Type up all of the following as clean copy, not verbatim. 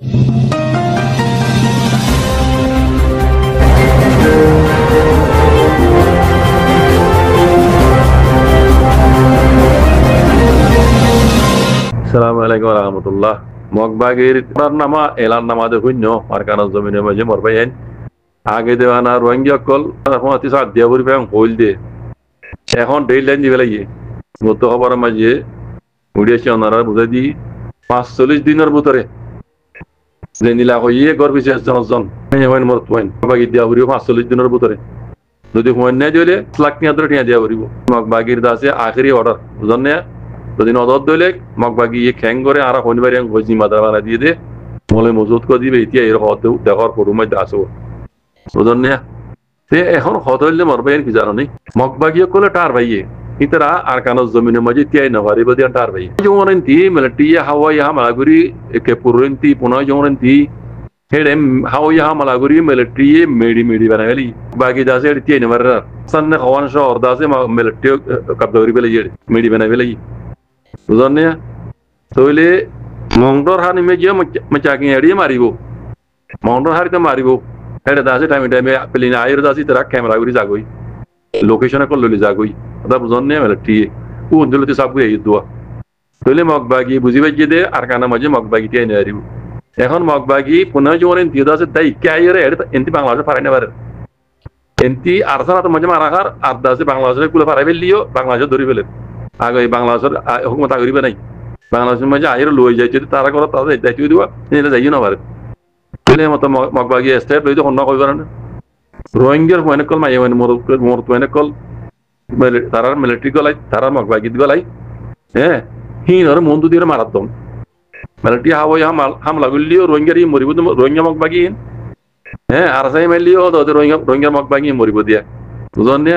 আসসালামু আলাইকুম ওয়া রাহমাতুল্লাহ। মগবাগির নামা এলান নামাজে শূন্য মার্কানা জমিনের মাঝে মরবাইন আগে দেওয়ানা রোহিঙ্গা কল হতি সাত দিয়া ভরি পাং হইল দে এখন ডেইল লাইন দিবে লাগিয়ে গত খবরের মাঝে উড়িয়েছে ওনারা বুঝাই দি 45 দিনের ভিতরে যে নীলা হইয়ে গড় পিছিয়ে জনজন মরত পয়েন বাগি দিয়া ভরিব 45 দিনের ভিতরে যদি হুঁয়েন নাই দিলে লাখ নিয়ে ধরে টিয়া দিয়া ভরিব মগবাগির দাসে আখেরি অর্ডার বুঝলেন না যদি নজর দিলে মগবাগি খ্যাং করে আর শনিবার গজি মাদা বানা দিয়ে দে মলে মজুত করে দিবে এতিয়া এর হদ দেখার পড়ু মধ্যে আসো বুঝলেন না তে এখন হদ হইলে মরবাইন কি জানো নি মগবাগি কলে টার ভাইয়ে ইতারা আর কানো জমিনের মাঝে তিয়াই নভারি বদি টার ভাই জমরেন্তি মিলিটারি হাওয়া ইহা মালাগুরি কে পুরন্তি পুনঃ জমরেন্তি হেডে হাওয়া ইহা মালাগুরি মিলিটারি মেডি মেডি বানাইলি বাকি দাসে তিয়াই নভার সন্নে খাওয়ান শহর দাসে মিলিটারি কবদরি বেলে মেডি বানাইবে বুঝলেন না তাহলে মংডর হানি মে গিয়ে মচাকি এড়িয়ে মারিব মংডর হারিতে মারিব এটা দাসে টাইমে টাইমে প্লেন আয়ের দাসি তারা ক্যামেরা করে যাগই লোকেশনে কল ললি যাগই ওটা বুঝলেন না মিলিটারি ও অঞ্চলতে সব এই দোয়া তাহলে মগবাগি বুঝিবে যে দে আর কানা মাঝে মগবাগি টিয়ে নিয়ে আসিব এখন মগবাগি পুনঃ জোরেন দিয়ে দাসে তাই ক্যাইরে এন্টি বাংলাদেশে পারে না পারে এন্টি আর সারা তো মাঝে মারাখার আর দাসে বাংলাদেশে কুলে পারাই ফেললিও বাংলাদেশে ধরে ফেলে আগে বাংলাদেশের হুকুমত আগরিবে নাই বাংলাদেশের মাঝে আইর লই যাই যদি তারা করে তাদের দায়িত্ব দিবা নিলে যাইও না পারে তাহলে মতো মগবাগি স্টেপ লইতে অন্য কইবার না রোহিঙ্গার পয়েন্ট কল মাই মানে মোর পয়েন্ট কল তারা মিলিটারি গলাই তারা মগবাগি গলাই হ্যাঁ হিন আর মন্দু দিয়ে মারাত দম মিলিটারি হাওয়া হামলা করলিও রোহিঙ্গারই মরিব রোহিঙ্গা মগবাগি হ্যাঁ আর সাই মারলিও রোহিঙ্গা মগবাগি মরিব দিয়া বুঝলেন না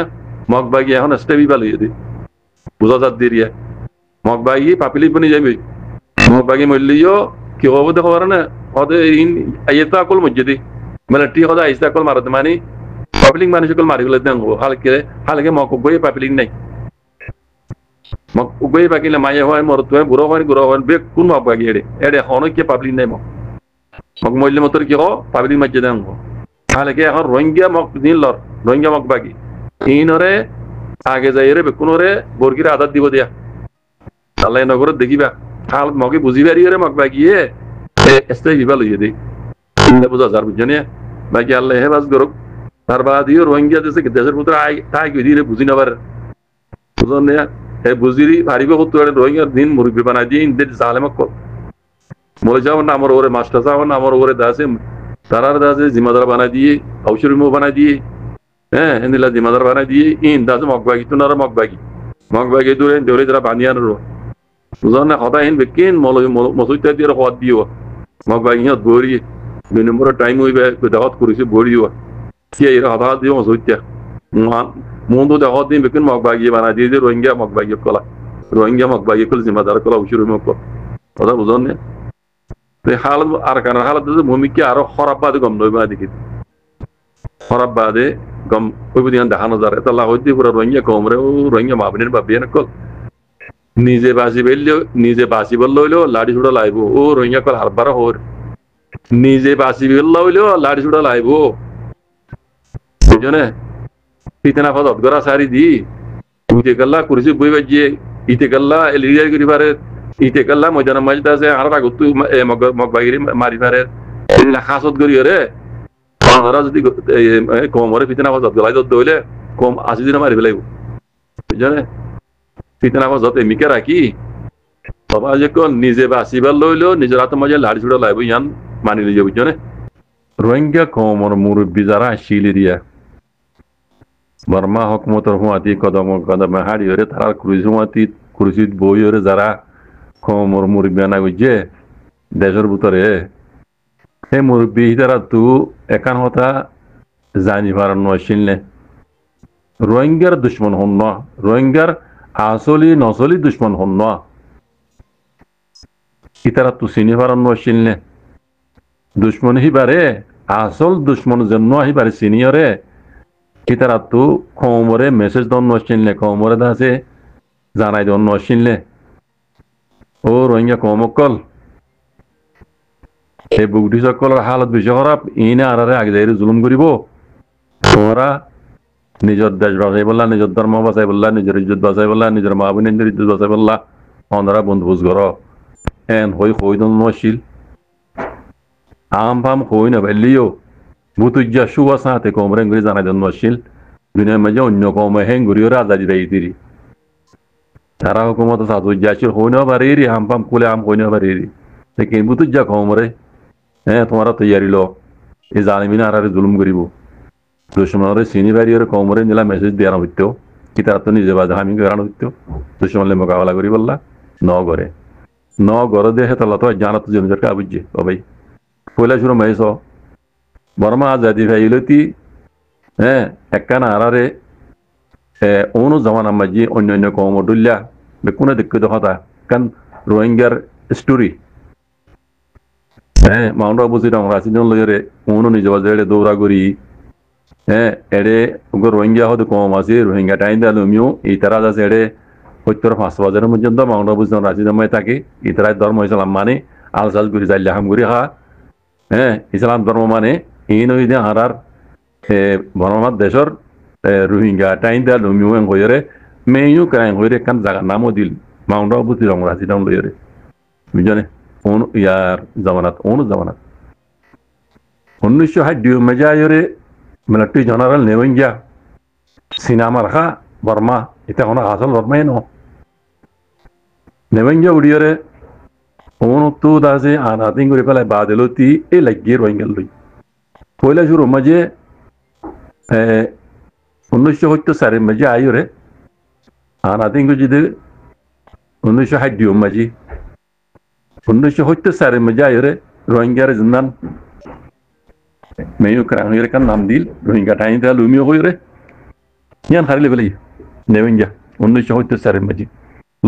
মগবাগি এখন স্টেপই ভালো দিয়ে বুঝা যাত দিয়ে মগবাগি পাপিলি বনি যাবে মগবাগি মরলিও কি হবো দেখো না ওদের আইতা কল মসজিদে মিলিটারি হদা আইসা কল মারতে মানে পাবলিক মানুষ কল মারি গেলে দেন হালকে মগ উগয়ে পাবলিক নাই মগ উগয়ে পাকিলে মায়ে হয় মরত হয় বুড়ো হয় গুড়ো হয় বে কোন মগবাগি এড়ে হন কি পাবলিক নাই মগ মরলে মতর কি হো পাবলিক মসজিদে দেন হালকে এখন রোহিঙ্গা মগ দিন লর রোহিঙ্গা মগবাগি ইনরে আগে যাই রে বেকুনরে বর্গির আদার দিব দিয়া আল্লাহ নগর দেখিবা হাল মগে বুঝিবা রে মগবাগিয়ে এস্তাই বিবা লইয়ে দেই বুঝা যার বুঝছে বাকি আল্লাহ হে বাস করুক তার বাদিও রোহিঙ্গা দেশের ভিতরে তাই দিয়ে বুঝি না পারে বুঝলেন না হে বুঝিরি পারিব কত রোহিঙ্গার দিন মুরব্বী বানাই দিয়ে ইন্দের জালেমক মরে যাও না আমার ওরে মাস্টার যাও না আমার ওরে দাসে তারার দাসে জিম্মাদার বানাই দিয়ে ঔষধি মো বানাই দিয়ে হ্যাঁ এনিলা জিম্মাদার বানাই দিয়ে ইন দাসে মগবাগি তো না মগবাগি দূরে দৌড়ে যারা বানিয়ে আনো বুঝলেন না সদায় ইন বেকিন মসুইতা দিয়ে হওয়াত দিও মগবাগি সিহঁত বৰি 2 নম্বৰৰ টাইম হইবে দেখাত কৰিছে বৰি দিও কি এর হদা দিও মসুইতা মন্দু দেখাত দিন বেকিন মগবাগি বানাই দিয়ে রোহিঙ্গা মগবাগি কলা রোহিঙ্গা মগবাগি কল জিম্মাদার কলা ঔষধি মো কথা বুঝলেন না হাল আর কারণ হালত ভূমিকে আরো খরাব বাদে গম নইবা দেখি খরাব বাদে গম ওই দিন দেখানো যায় এটা লাহদি পুরো রোহিঙ্গা কমরে ও রোহিঙ্গা মাবিনের বাবিয়ে নকল নিজে বাসি বল লইলো লাড়ি ছুড়া লাইব ও রোহিঙ্গা কল হারবার হর নিজে বাসি বল লইলো লাড়ি ছুড়া লাইব বুঝনে পিতনা ফদত গরা সারি দি উতে গল্লা কুরসি বই বাজিয়ে ইতে গল্লা এলিয়ার করি পারে ইতে গল্লা ময়দান মজদা আছে আর আগতু মগবাগিরি মারি পারে না খাসত করি রে ওরা যদি কমরে পিতনা ফদত গলাই দইলে কম 80 দিন মারি ফেলাইব বুঝনে পিতনা ফদত এমিকে রাখি বাবা যে কোন নিজে বাসিবার লইলো নিজের হাতে মজা লাড়ি ছুড়া লাইব ইয়ান মানি লইয়া বুঝনে রোহিঙ্গা কমর মুরব্বী যারা শিলি দিয়া বর্মা হকুমতর হুঁয়াতি কদমে হাড়ি হরে তারা কুরসিত বই হরে যারা কমর মুরব্বী আনা গইছে দেশের ভিতরে সেই মুরব্বী তারা তু একান হতা জানি পারার নয় রোহিঙ্গার দুশ্মন হন না রোহিঙ্গার আসলি নসলি দুশ্মন হন না ইতারা তু চিনি পারার নয় দুশ্মন হিবারে আসল দুশ্মন জন্য হিবারে চিনিয়রে ইতারা তু কমরে মেসেজ দন নয় কমরে দাসে জানাই দন নয় ও রোহিঙ্গা কমকল এই বুকটি সকলের হালত বেশি খারাপ ইনে আরারে আগে যাই জুলুম করিব তোমরা নিজের দেশ বাঁচাই বললা নিজের ধর্ম বাঁচাই বললা নিজের ইজ্জত বাঁচাই বললা নিজের মা বোনের ইজ্জত বাঁচাই বললা অন্যরা বন্ধুবুজ ঘর এন হই হই নশীল আম ফাম হই না বেলিও বুতুজ্জা সুয়া সাথে কমরেন করে জানাই দেন নশীল দুনিয়ার মাঝে অন্য কমে হেং ঘুরিও আজাদি রাই দিরি তারা হুকুমত সাতুজ্জা ছিল হই না পারি আম ফাম কুলে আম হই না পারি লেকিন বুতুজ্জা কমরে হ্যাঁ তোমারা তৈয়ারি লো এই জালিমিনা আরারে জুলুম করিব দুশ্মনরে চিনি বাড়িয়ে কমরে নিলা মেসেজ দেওয়া হইতো কি তারা তো নিজে বাজা আমি করানো হইতো দুশ্মনলে মোকাবেলা করি বললা ন করে ন গড় দেহে তলা তো জানা তো জমিদার কা বুঝছে ও ভাই পয়লা শুরু মাইস বর্মা আজাদি ভাইলতি হ্যাঁ একখানা আরারে অনু জামান আমাজি অন্য অন্য কম ডুল্লা বেকুনে দেখতে দেখা কান রোহিঙ্গার স্টোরি হ্যাঁ মাউন্ট আবু সিরাম রাসিদন লইরে অনু নিজ বাজারে দৌড়া করি হ্যাঁ এড়ে রোহিঙ্গা হতে কম আছে রোহিঙ্গা টাইম দালমিও এই তারা আছে এড়ে ৭০-৫ পর্যন্ত মাউন্ট আবু সিরাম রাসিদমায় থাকে ইতারাই ধর্ম ইসলাম মানে আলসাল করে যাইলে হাম করি হা হ্যাঁ ইসলাম ধর্ম মানে এই নই দিয়ে হারার বর্মার দেশের রোহিঙ্গা টাইম দালমিও এং হইরে মেয়ু ক্রাইম হইরে কান জায়গার নামও দিল মাউন্ট আবু সিরাম রাসিদম লইরে বুঝনে ইয়ার জামানাত অনু জামানাত ১৯৬০ মেজায়রে মিলিটারি জেনারেল নেওয়েঞ্জা সিনেমা রাখা বর্মা এটা কোনো আসল বর্মাই ন নেওয়েঞ্জা উড়িয়রে অনু তো দাসে আনাতিং করে পেলায় বাদলতি এই লাগিয়ে রোহিঙ্গা লই পয়লা শুরু মাঝে ১৯৭৪ মাঝে আইরে আনাতিং যদি ১৯৬০ মাঝে ১৯৭৪ মাঝে আইরে রোহিঙ্গার জিন্দান মেয়ু ক্রাং হইরে কান নাম দিল রোহিঙ্গা টাইম দা লুমিও হইরে ইয়ান হারিলে বেলাই নেওয়েঞ্জা ১৯৭৪ মাঝে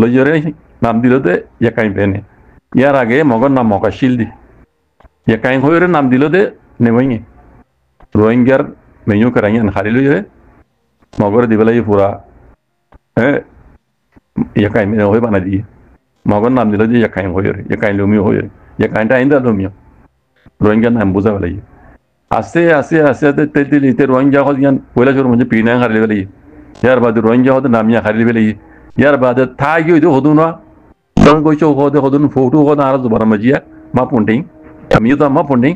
লইরে নাম দিল দে ইয়াকাইম পেনে ইয়ার আগে মগর নাম মকাশিল দি ইয়াকাইম হইরে নাম দিল দে নেওয়েঙ্গে রোহিঙ্গার মেয়ু ক্রাং ইয়ান হারিলে হইরে মগর দিবেলাই পুরা হ্যাঁ ইয়াকাইম হই বানা দিয়ে মগর নাম দিল যে ইয়াকাইম হইরে ইয়াকাইম লুমিও হইরে ইয়াকাইম টাইম দা লুমিও রোহিঙ্গার নাম বুঝা বেলাই আস্তে আস্তে আস্তে আস্তে তেল ইতে রোহিঙ্গা হল ইয়ান পয়লা শুরু মানে পিনা হারিলে বেলাই ইয়ার বাদে রোহিঙ্গা হতে নামিয়া হারিলে বেলাই ইয়ার বাদে থাকি হইতো হদু না তখন কইছো হদে হদুন ফটো হদা আর জবার মাজিয়া মা পুন্টিং আমি তো মা পুন্টিং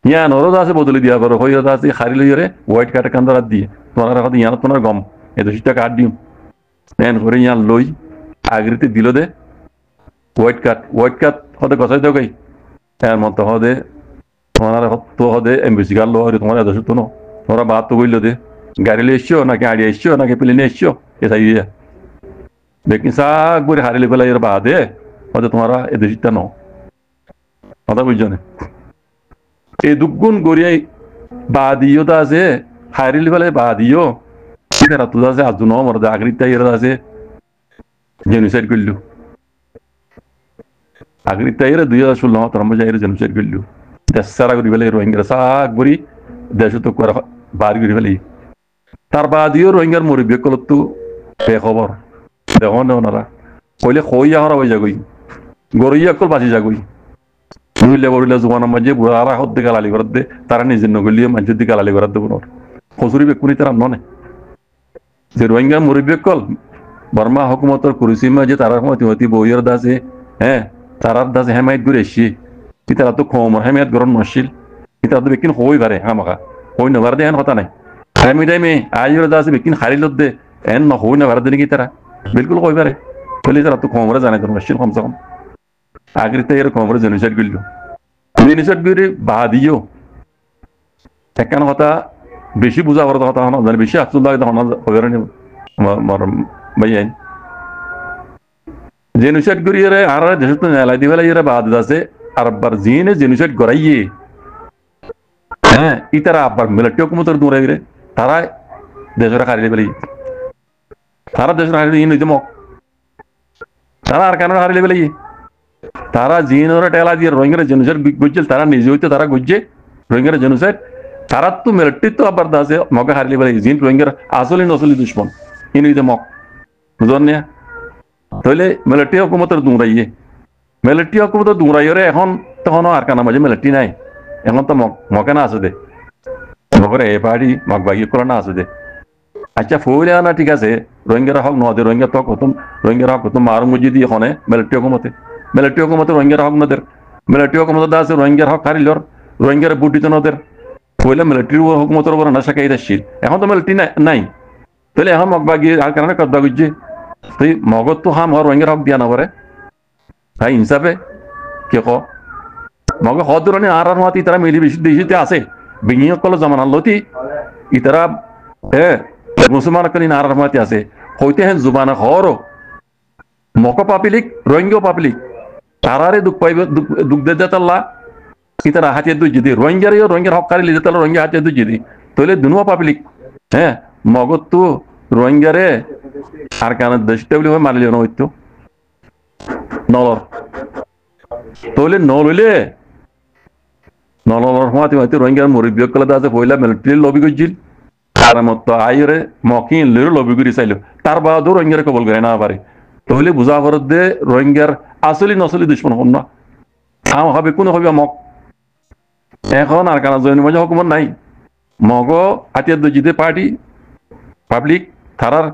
ইয়া নরদ আছে বদলে দিয়া করো হইয়া আছে হারিলে ইরে হোয়াইট কার্ড কান্দার দিয়ে তোমার রাখতে ইয়ান তোমার গম এ ২০ কার্ড দিও এন করে ইয়ান লই আগরিতে দিল দে হোয়াইট কার্ড হদে গসাই দাও গাই এর মতো হদে তোমার তো হদে এমবিসি গাল লো তোমার এত তো ন তোমরা বাদ তো কইলো দে গাড়ি লে এসছো নাকি আড়ি এসছো নাকি প্লেনে এসছো এটা ইয়ে লেকিন সাক করে হারিলে বেলা এর বাদে হদে তোমরা এ দেশটা ন কথা বুঝছো না এই দুগুণ গড়িয়াই বাদিও তো আছে হারিলে বেলায় বাদিও এরা তো আছে আজ ন মরদে আগরিতা এরা আছে জেনোসাইড করলু আগরিতা এরা ২০১৬ তোর মজা এর জেনোসাইড করলু দেশারা করি ফেলে রোহিঙ্গার সাক বরি দেশ তো বার করে ফেলি তার বাদিও রোহিঙ্গার মরিবে কলত তো বেখবর দেখো না ওনারা কইলে খইয়া হরা হয়ে যাগই গরইয়া কল বাঁচি যাগই বুঝলে বড়িলে জোয়ান মাঝে বুড়ারা হদ দিকে গালালি করার দে তারা নিজের নগলিয়ে মানুষের দিকে গালালি করার দেবো নর খসুরি বেকুনি তারা ননে যে রোহিঙ্গা মরিবে কল বর্মা হুকুমতর কুরুসিমা যে তারার মতি বইয়ের দাসে হ্যাঁ তারার দাসে হেমায়ত করে এসছি তারা তো খমর হেমিয়াত গরম নশিল এটা তো বেকিন হই পারে হামাকা হই নবার দে এন কথা নাই হেমি টাইমে আইর দাস বেকিন হারিল দে এন ন হই নবার দে নাকি তারা বিলকুল কই পারে বলি তারা তো খমরে জানে তো নশিল কমসে কম আগরিতে এর খমরে জেনোসাইড গইল জেনোসাইড গইরে বাদিও একখান কথা বেশি বুঝা করার কথা হন জানি বেশি আফসোস লাগে হন হবে না মর ভাইয়ান জেনোসাইড গইরে আর দেশ তো নেলাই দিবেলা এর বাদ আছে আর বার জিনে জেনোসাইড করাইয়ে হ্যাঁ ইতারা আবার মিলিটারি হুকুমতের দূরে গিয়ে তারা দেশের হারিয়ে ফেলি তারা দেশের হারিয়ে ইন মক তারা আর কেন হারিয়ে ফেলি তারা জিনের টেলা দিয়ে রোহিঙ্গার জেনোসাইড গুজছিল তারা নিজে হইতে তারা গুজছে রোহিঙ্গার জেনোসাইড তারা তো মিলিটারি তো আবার দাসে মকে হারিয়ে ফেলি জিন রোহিঙ্গার আসলে নসলি দুশ্মন ইন মক বুঝলেন না তাহলে মিলিটারি হুকুমতের দূরে মিলিটারি হকুমত দূরাইরে এখন তখন আর কানা মাঝে মিলিটারি নাই এখন তো মকে না আছে দে মগরে এ পাহাড়ি মগবাগি করে না আছে দে আচ্ছা ফৌলে আনা ঠিক আছে রোহিঙ্গারা হক নদে রোহিঙ্গা তো কত রোহিঙ্গারা হক কত মার মুজি দিয়ে হনে মিলিটারি হকুমতে রোহিঙ্গারা হক নদের মিলিটারি হকুমত দা আছে রোহিঙ্গার হক হারিলর রোহিঙ্গারা বুটিত নদের পয়লা মিলিটারি হকুমতের উপর না শাখাই দাসিল এখন তো মিলিটারি নাই তাহলে এখন মগবাগি আর কারণে কত বাগুজি তুই মগত তো হাম হর রোহিঙ্গার হক দিয়া না পারে ভাই হিসাবে কে ক মগ হদরণে আর মাতি তারা মিলি বেশিতে আছে বিনিয়োগ কল জমানার লতি ইতারা মুসলমান কানি আর মাতি আছে হইতে হেন জুবানা হর মক পাপিলিক রোহিঙ্গা পাপিলিক তারারে দুঃখ পাইবে দুঃখ দে দেতাল্লা ইতারা হাতে দুই যদি রোহিঙ্গার হক কারি লিজে তাহলে রোহিঙ্গা হাতে দুই যদি তাহলে দুনুয়া পাপিলিক মগত তো রোহিঙ্গারে আর কারণে দেশটা বলে মারিল না হইতো নলর তাহলে নলইলে নলর হওয়াতে হয়তো রোহিঙ্গার মুরব্বী কলে আছে পয়লা মিলিটারি লবি করছিল তার মতো আইরে মকিন লির লবি করে চাইল তার বাদও রোহিঙ্গারে কবল করে না পারে তাহলে বুঝা ফরত দে রোহিঙ্গার আসলি নসলি দুশ্মন হন না হবে কোনো হবে মক এখন আর কানা জয়নি মাঝে হকুমত নাই মগ হাতিয়ার দুজিতে পার্টি পাবলিক তারার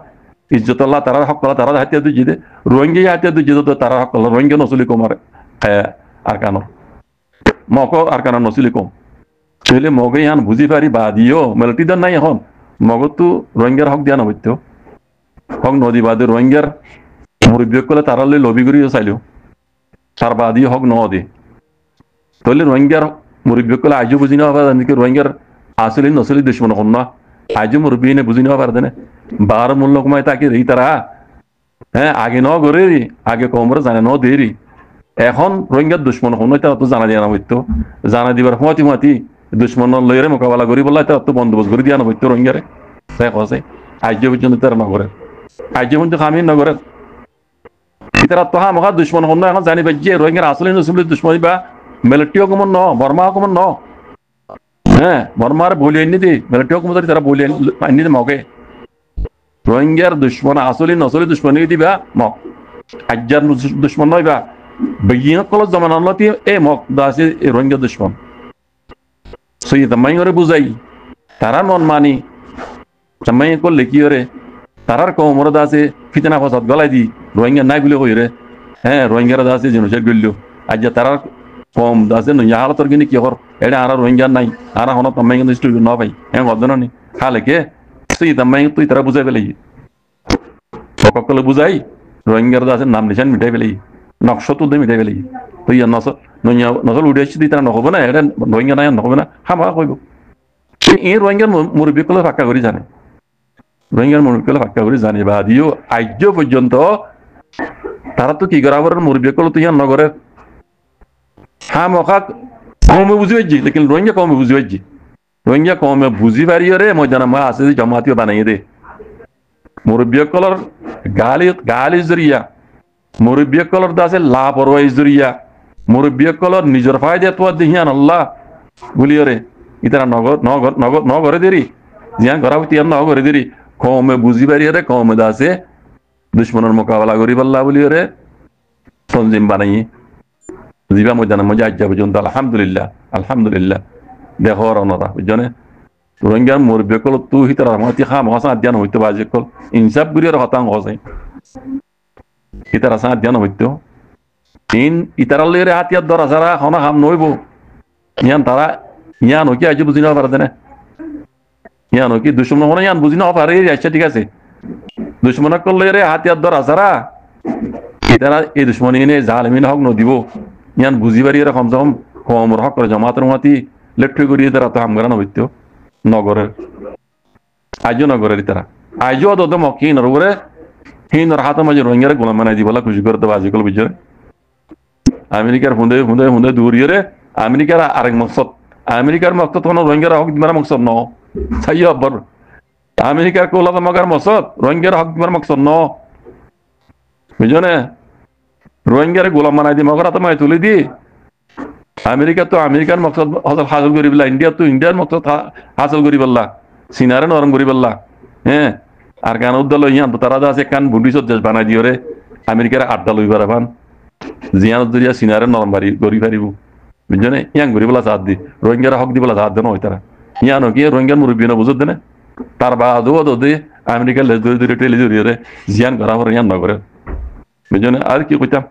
ইজ্জতল্লাহ তারার হক কলা তারা হাতিয়ার দুজিতে রোহিঙ্গা হাতিয়ার দুজিতে তো তারার হক কলা রোহিঙ্গা নসলি কমার আর কানো মক আর কানা নসলি কম তাহলে মগে ইয়ান বুঝি পারি বা দিও মিলিটারি দল নাই এখন মগত তো রোহিঙ্গার হক দিয়া নবৈত্য হক নদী বাদে রোহিঙ্গার মুরব্বী কলে তারালে লবি করি চাইল তার বাদিও হক নদী তাহলে রোহিঙ্গার মুরব্বী কলে আজও বুঝি নেওয়া পারে রোহিঙ্গার আসলে নসলি দুশ্মন হন না আজও মুরব্বী নে বুঝি নেওয়া পারে বার মূল্য কমায় তাকে রে তারা আগে ন করে রি আগে কমরে জানে ন দেরি এখন রোহিঙ্গার দুশ্মন হন তারা তো জানা দিয়া না হইতো জানা দিবার হুমাতি দুশ্মন লইরে মোকাবেলা করি বললে তারা তো বন্দোবস্ত করে দিয়া না হইতো রোহিঙ্গারে আছে আজ পর্যন্ত তারা নগরে আজ পর্যন্ত খামি নগরে তারা তো মহা দুশ্মন হন এখন জানি যে রোহিঙ্গার আসলে নসলি দুশ্মন বা মিলিটারি হকুমত ন বর্মা হকুমত ন বর্মার বলি আনি দি মিলিটারি হকুমত তারা বলি আনি মগে রোহিঙ্গার দুশ্মন আসলে নসলি দুশ্মন দিবা মক আজ্জার দুশ্মন নয় বা বিজ্ঞান কলেজ জমান আনলতি মক দাসে রোহিঙ্গা দুশ্মন সই তামাই করে বুঝাই তারা মন মানি তামাই করলে কি করে তারার কমর দাসে ফিতনা ফসাদ গলাই দি রোহিঙ্গা নাই বলে কই রে রোহিঙ্গারা দাসে জেনোসাইড করলো আজ তারার কম দাসে নইয়া হালতর কিনে কি কর এটা আর রোহিঙ্গা নাই আর হন তামাই কিন্তু স্টুডিও ন ভাই গদন নি খালে কে সই তামাই তুই তারা বুঝাই পেলাই সকলে বুঝাই রোহিঙ্গার দাসের নাম নিশান মিটাই পেলাই নকশত উদ্যে মিটাই পেলাই তুই নজল উঠে আসছি তারা নহব না এটা রোহিঙ্গা নাই নহব না হামা কইব এই রোহিঙ্গার মুরব্বী কলে ফাঁকা করে জানে রোহিঙ্গার মুরব্বী কলে ফাঁকা করে জানে বা দিও আজ পর্যন্ত তারা তো কি করা মুরব্বী কলে তুই নগরের মখা কমে বুঝি পাইছি লেকিন রোহিঙ্গা কমে বুঝি পাইছি রোহিঙ্গা কমে বুঝি পারি রে মই জানা মা আছে জমাতিও বানাই দে মুরব্বী কলর গালি জরিয়া মুরব্বী কলর দাসে লাপরওয়াহি জরিয়া মুরব্বী কলর নিজের ফায়দা তো দিহিয়ান আল্লাহ বলিও রে ইতারা নগরে দেরি জিয়ান ঘরা হইতে নগরে দেরি কমে বুঝি পারি রে কমে দাসে দুশ্মনের মোকাবেলা করি পাল্লা বলিও রে তনজিম বানাই জিবা মজানা মজা আজ পর্যন্ত আলহামদুলিল্লাহ দেখো রনরা বুঝনে রোহিঙ্গার মুরব্বী কল তুই হিতার রহমতি খাম হসা আদ্যান হইতো বাজে কল ইনসাফ করিয়ার হতাং হসাই ইতার আসা আদ্যান হইতো ইতারালের হাতিয়ার দরা সারা হনা হাম নইব ইয়ান তারা ইয়ান হকি আজ বুঝি না পারে না ইয়ান হকি দুশ্মন হনে ইয়ান বুঝি না পারে আচ্ছা ঠিক আছে দুশ্মন করলে রে হাতিয়ার দরা সারা ইতারা এই দুশ্মনী এনে জালেমিন হক নদিব ইয়ান বুঝি পারি এরা কমসে কম কমর হক করে জমাতের মাতি লেট্রি করিয়ে তারা তো হামগারা নইতো নগরের আজও নগরের তারা আজও তো মকিন রুরে হিন্দর হাতের মাঝে রোহিঙ্গারে গোলাম বানাই দিবলা খুশি করতে বাজি কল বুঝে আমেরিকার হুঁদে দূরিয়ে রে আমেরিকার আরেক মকসদ আমেরিকার মকসদ কোনো রোহিঙ্গার হক দিবার মকসদ ন ছাই অব্বর আমেরিকার কোলাতে মগার মকসদ রোহিঙ্গার হক দিবার মকসদ ন বুঝনে রোহিঙ্গারে গোলাম বানাই দি মগর হাতে মাই তুলে দি আমেরিকা তো আমেরিকার মকসদ হাসিল করি পেলা ইন্ডিয়া তো ইন্ডিয়ার মকসদ হাসিল করি পেলা সিনারে নরম করি পেলা আর কান উদ্দাল ইয়ান তো তারা আছে কান বুন্ডিসত দেশ বানাই দিও রে আমেরিকার আড্ডা লইবার ভান জিয়ানত জরিয়া সিনারে নরম বাড়ি গড়ি পারিব বুঝছনে ইয়াং গড়ি বলা সাথ দি রোহিঙ্গারা হক দি বলা সাথ দেন হয় তারা ইয়ানো কি রোহিঙ্গার মুরব্বী না বুঝত দেনে তার বাদও দে আমেরিকার লেজ ধরে ধরে টেলি ধরে জিয়ান করা পরে ইয়ান নগরে বুঝছনে আর কি কইতাম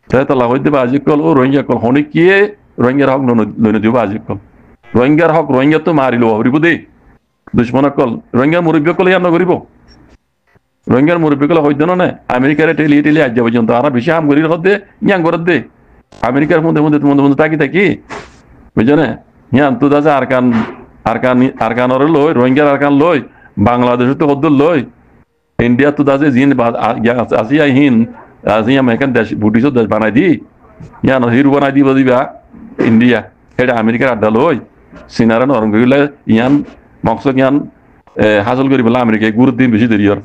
তাই তো লাভ হইতে আজি কল ও রোহিঙ্গা কল হনি কি রোহিঙ্গার হক লইনে দিব আজি কল রোহিঙ্গার হক রোহিঙ্গা তো মারিলো হরিব দে দুশ্মন কল রোহিঙ্গার মুরব্বী কল ইয়ান নগরিব রোহিঙ্গার মুরব্বী কল হইতো না আমেরিকার টেলি টেলি আজ পর্যন্ত আর বেশি হাম করি দে ইয়াং করে দে আমেরিকার মধ্যে মধ্যে মধ্যে মধ্যে তাকি তাকি বুঝছনে ইয়ান তো দাজা আরকানরে লই রোহিঙ্গার আরকান লই বাংলাদেশ তো হদ্দুর লই ইন্ডিয়া তো দাজে জিন আসিয়া হিন আসিয়া মেকান দেশ ব্রিটিশ দেশ বানাই দি ইয়ান হিরু বানাই দিব দিবা ইন্ডিয়া এটা আমেরিকার আড্ডা লই সিনারা নরম করিলে ইয়ান মকসদ ইয়ান হাসল করি বলে আমেরিকায় গুরুত্ব দিন বেশি দেরি আর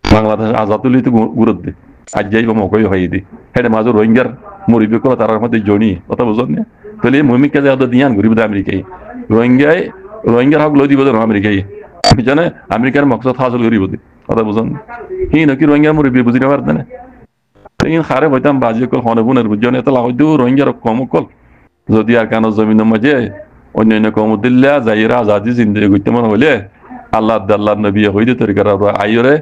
বাংলাদেশ আজাদ তুলি তো গুরুত্ব দে আজ যাইব মকই হয়ে দি হেটে মাঝে রোহিঙ্গার মুরব্বী করে তার মধ্যে জনি কথা বুঝল না তাহলে মহিমিকা যে দিয়ান ঘুরিব আমেরিকায় রোহিঙ্গার হক লই দিব আমেরিকায় জানে আমেরিকার মকসদ হাসল করিব কথা বুঝল হি নাকি রোহিঙ্গার মুরব্বী বুঝি পারত না ইন খারে হইতাম বাজি কল হনে বুনের বুঝজন এত লাগ হইতো রোহিঙ্গার কম কল যদি আর কানো জমিনের মাঝে অন্যান্য কমদিল্লা যাইরা আজাদি জিন্দগি করতে মনে হইলে আল্লাহ আল্লাহ নবী হইতে তরিকার আইরে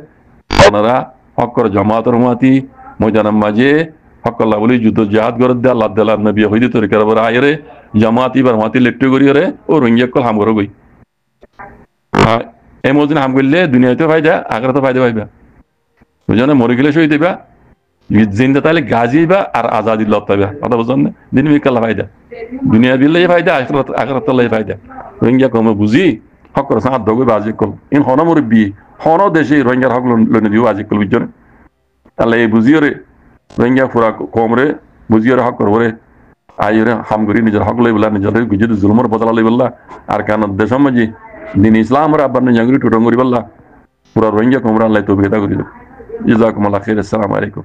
ওনারা হকর জামাতের মাতি ময়দানের মাঝে হকল্লা বলি যুদ্ধ জাহাদ করে দে আল্লাহ আল্লাহ নবী হইতে তরিকার আইরে জামাতি বার মাতি লেট্টু করি রে ও রোহিঙ্গা কল হাম করে গই এমন হাম করলে দুনিয়াতে ফায়দা আখরাতে ফায়দা পাইবা বুঝলে মরে গেলে সই দিবা জিন্দা তাহলে গাজিবা আর আজাদি লব পাইবা কথা বুঝলেন না দিন বিকাল্লা ফায়দা দুনিয়া দিলে ফায়দা আখরাত ফায়দা রোহিঙ্গা কমে বুঝি হক করে সাঁত দগই বাজি কল ইন হন মুরব্বী হন দেশে রোহিঙ্গার হক লনে দিও আজি কল বুঝছনে তাহলে এই বুঝিও রে রোহিঙ্গা পুরা কম রে বুঝিও রে হক করবো রে আইরে হাম করি নিজের হক লই বলা নিজের গুজর জুলমর বদলা লই বললা আর কান দেশ মাঝি দিন ইসলাম রা আবার জাঙ্গুরি টুটঙ্গুরি বললা পুরা রোহিঙ্গা কমরা আল্লাহ তৌফিক দাও করি জাযাকুমুল্লাহ খাইর। আসসালামু আলাইকুম।